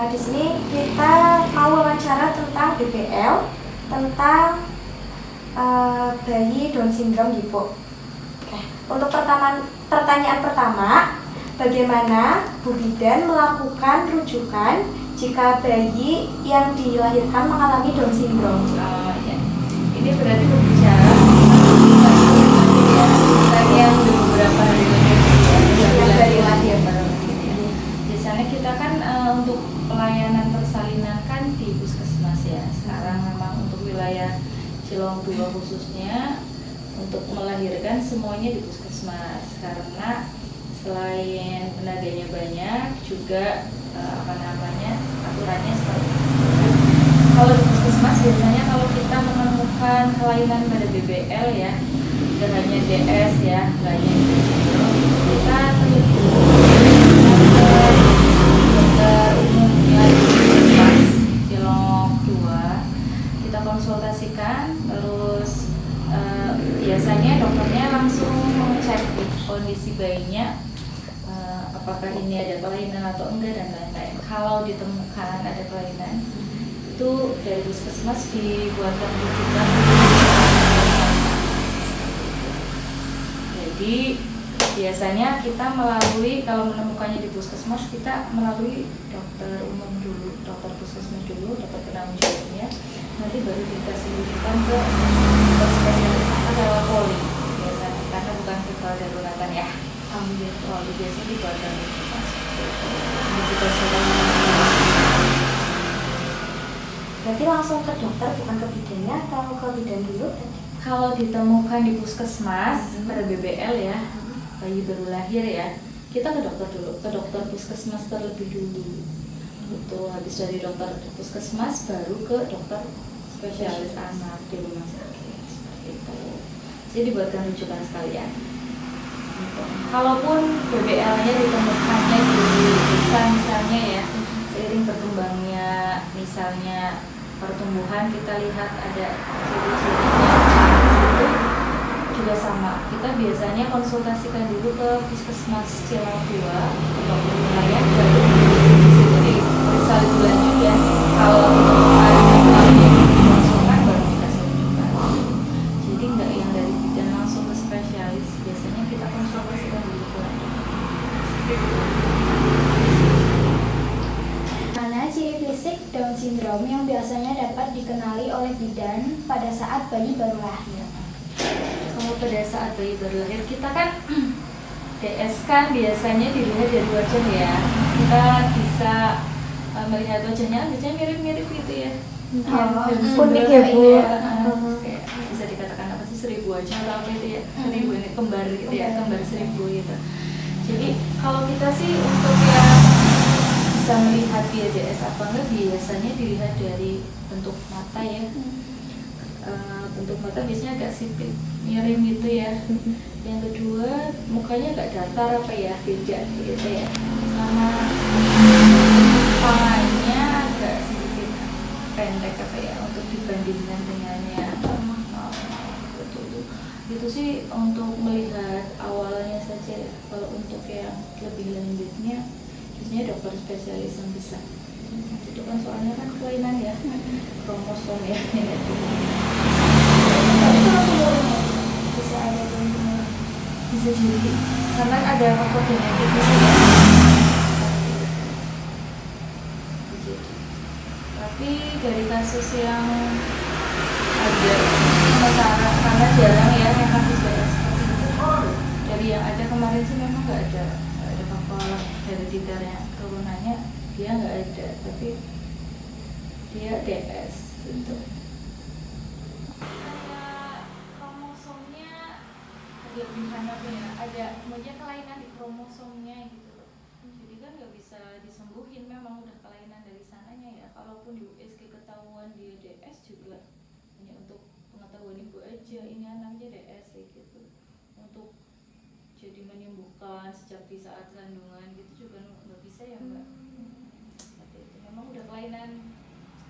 Di sini kita mau wawancara tentang BBL, tentang bayi Down syndrome gitu. Oke. Untuk pertanyaan pertama, bagaimana Bu Bidan melakukan rujukan jika bayi yang dilahirkan mengalami Down syndrome? Ya. Ini berarti berbicara tentang yang beberapa hari lahir. Biasanya kita kan untuk pelayanan persalinan kan di puskesmas ya. Sekarang memang untuk wilayah Cilong 2 khususnya untuk melahirkan semuanya di puskesmas karena selain tenaganya banyak juga aturannya seperti itu. Kalau di puskesmas biasanya kalau kita menemukan kelainan pada BBL ya, tidak hanya DS ya, nggak hanya kita teliti dokter umumnya di puskesmas Cilong 2, kita konsultasikan, terus biasanya dokternya langsung mengecek kondisi bayinya, apakah ini ada kelainan atau enggak dan lain-lain. Kalau ditemukan ada kelainan, itu dari puskesmas dibuatkan rujukan. Jadi biasanya kita melalui, kalau menemukannya di puskesmas, kita melalui dokter umum dulu, dokter puskesmas dulu, dokter penanggung jawabnya, nanti baru dikasih rujukan ke spesialis anak lewat poli biasanya, karena bukan kekal daruratan ya. Poli biasanya dibuatkan rujukan. Ini kita sudah. Berarti langsung ke dokter, bukan ke bidannya atau ke bidan dulu? Kalau ditemukan di puskesmas pada BBL ya, bayi baru lahir ya, kita ke dokter dulu, ke dokter puskesmas terlebih dulu. Itu habis dari dokter puskesmas baru ke dokter spesialis anak di rumah sakit seperti itu. Jadi dibuatkan rujukan sekalian. Kalaupun BBL-nya ditemukannya di desa misalnya ya, seiring berkembangnya misalnya pertumbuhan, kita lihat ada ciri-cirinya itu juga sama. Kita biasanya konsultasikan dulu ke puskesmas Cilong 2, ke dokter wilayah, baru diperiksa lebih lanjut ya. Kalau ada dimasukkan baru dikasih rujukan. Jadi nggak yang dari bidan langsung ke spesialis, biasanya kita konsultasikan dulu ke ciri fisik Down syndrome yang biasanya dapat dikenali oleh bidan pada saat bayi baru lahir. Kalau pada saat bayi baru lahir, kita kan DS kan biasanya dilihat dari wajah ya. Kita bisa melihat wajahnya mirip-mirip gitu ya. Unik ya Bu. Kayak bisa dikatakan apa sih, 1000 wajah atau apa itu ya, 1000 ini kembar gitu ya, kembar 1000 gitu. Jadi kalau kita sih untuk yang bisa melihat dia DS apa enggak, biasanya dilihat dari bentuk mata ya. Bentuk mata biasanya agak sipit, miring gitu ya. Yang kedua, mukanya agak datar apa ya, beda gitu ya. Sama tangannya agak sedikit pendek apa ya, untuk dibandingkan dengannya. Betul. Itu sih untuk melihat awalnya saja. Kalau untuk yang lebih lanjutnya biasanya dokter spesialis yang bisa. Itu kan soalnya kan kelainan ya, kromosom ya. Tapi kalau tumornya bisa ada tumor, Bisa jadi karena ada faktor genetik di sini. Tapi dari kasus yang ada sementara, karena jarang ya yang kasus DS seperti itu. Dari yang ada kemarin sih memang nggak ada faktor herediternya, turunannya dia nggak ada, tapi dia DS gitu. Kromosomnya kelebihan apa ya, ada kemudian kelainan di kromosomnya gitu loh. Jadi kan nggak bisa disembuhin, memang udah kelainan dari sananya ya. Kalaupun di USG ketahuan dia aja ini anaknya DS kayak gitu, untuk jadi menyembuhkan sejak di saat kandungan gitu juga nggak bisa ya Mbak. Seperti itu memang udah kelainan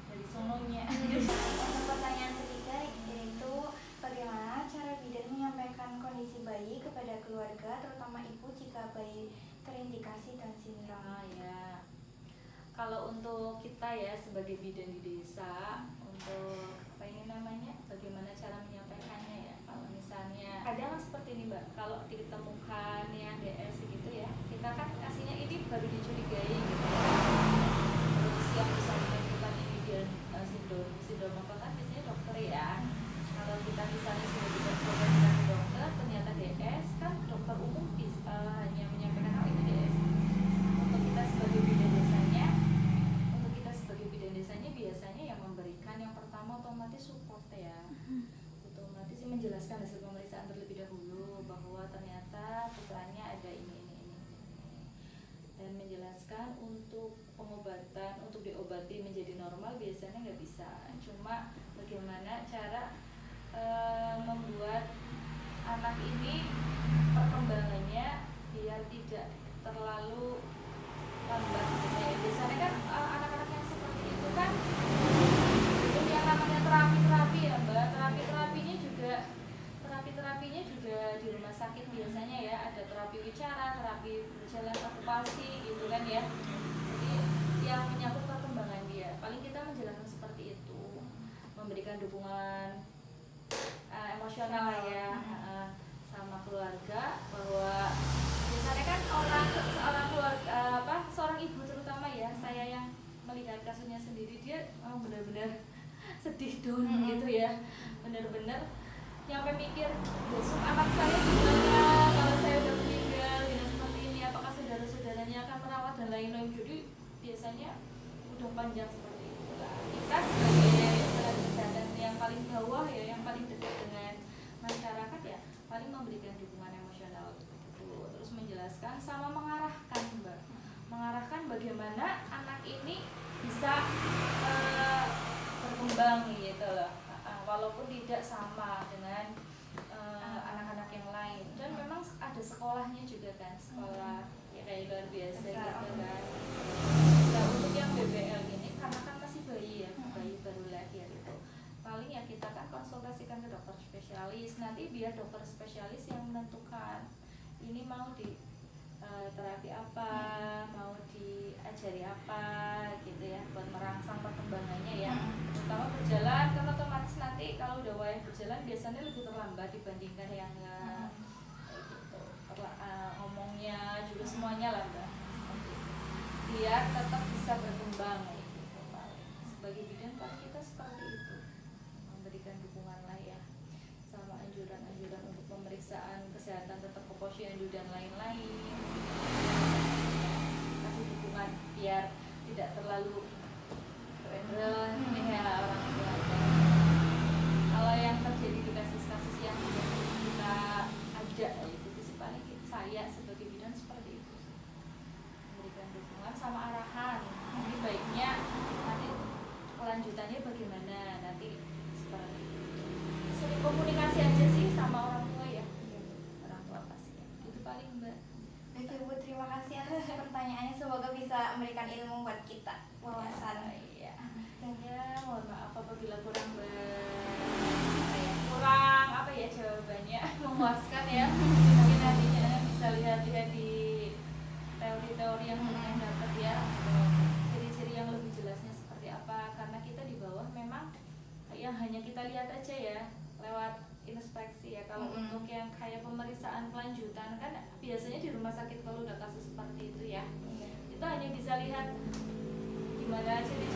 dari sononya. Untuk pertanyaan ketiga yaitu bagaimana cara bidan menyampaikan kondisi bayi kepada keluarga terutama ibu jika bayi terindikasi Down syndrome. Ya, kalau untuk kita ya sebagai bidan di desa, untuk apa ini namanya, bagaimana cara menyampaikannya ya. Kalau misalnya ada yang seperti ini Mbak, kalau ditemukan yang DS gitu ya, kita kan kasihnya ini baru dicurigai gitu ya. Terus yang bisa menentukan ini dia sindrom apa kan biasanya dokter ya. Kalau kita misalnya sudah dikonsultasikan ke dokter ternyata DS, kan dokter umum bisa hanya menyampaikan hal itu DS. Untuk kita sebagai bidan desanya biasanya yang memberikan yang pertama otomatis support ya, otomatis menjelaskan hasil pemeriksaan terlebih dahulu bahwa ternyata putranya ada ini, dan menjelaskan untuk pengobatan, untuk diobati menjadi normal biasanya nggak bisa, cuma bagaimana cara membuat anak ini perkembangannya biar tidak terlalu lambat gitu ya. Biasanya kan anak-anak yang seperti itu kan itu yang namanya terapi ya Mbak. Terapinya juga di rumah sakit biasanya ya, ada terapi bicara, terapi berjalan okupasi gitu kan ya. Jadi yang menyangkut perkembangan dia, paling kita menjelaskan seperti itu, memberikan dukungan emosional ya sama keluarga, bahwa biasanya kan seorang ibu terutama ya, saya yang melihat kasusnya sendiri, dia benar-benar sedih down gitu ya, benar-benar nyampe mikir besok anak saya gimana kalau saya udah meninggal dengan seperti ini, apakah saudara-saudaranya akan merawat dan lain-lain. Jadi biasanya udah panjang seperti itu lah. Kita sebagai tenaga kesehatan yang paling bawah ya, yang paling dekat dengan masyarakat ya, paling memberikan dukungan emosional gitu. Terus menjelaskan sama mengarahkan Mbak, mengarahkan bagaimana anak ini bisa berkembang gitu loh, walaupun tidak sama dengan anak-anak yang lain. Dan memang ada sekolahnya juga kan, sekolah ya kayak luar biasa gitu kan. Nah untuk yang BBL ini karena kan masih bayi ya, bayi baru lahir itu, paling ya kita kan konsultasikan ke dokter spesialis, nanti biar dokter spesialis yang menentukan ini mau di terapi apa, mau diajari apa gitu ya, buat merangsang perkembangannya ya. Terutama berjalan, kan otomatis nanti kalau udah wayah berjalan biasanya lebih terlambat dibandingkan yang enggak gitu. Ngomongnya juga semuanya lah Mbak, biar tetap bisa berkembang gitu. Sebagai bidan kan kita seperti itu, memberikan dukungan lah ya, sama anjuran-anjuran untuk pemeriksaan kesehatan tetap ke posyandu dan lain-lain. Kasih dukungan biar tidak terlalu keren ya orang tua. Kalau yang terjadi di kasus-kasus yang kita ajak itu sih paling saya sebagai bidan seperti itu, memberikan dukungan sama arahan. Jadi baiknya nanti kelanjutannya bagaimana nanti seperti itu. Sering komunikasi aja sih sama orang tua ya, orang tua pasien. Itu paling Mbak. Baik Ibu, terima kasih atas pertanyaannya. Semoga bisa memberikan ilmu buat kita, wawasan. Iya. Ya, mohon maaf apabila kurang kurang apa ya jawabannya memuaskan ya. Mungkin nantinya bisa lihat-lihat di teori-teori yang dapat ya, ciri-ciri yang lebih jelasnya seperti apa. Karena kita di bawah memang yang hanya kita lihat aja ya lewat inspeksi ya. Kalau untuk yang kayak pemeriksaan kelanjutan kan biasanya di rumah sakit kalau udah kasus seperti itu ya, itu hanya bisa lihat gimana ciri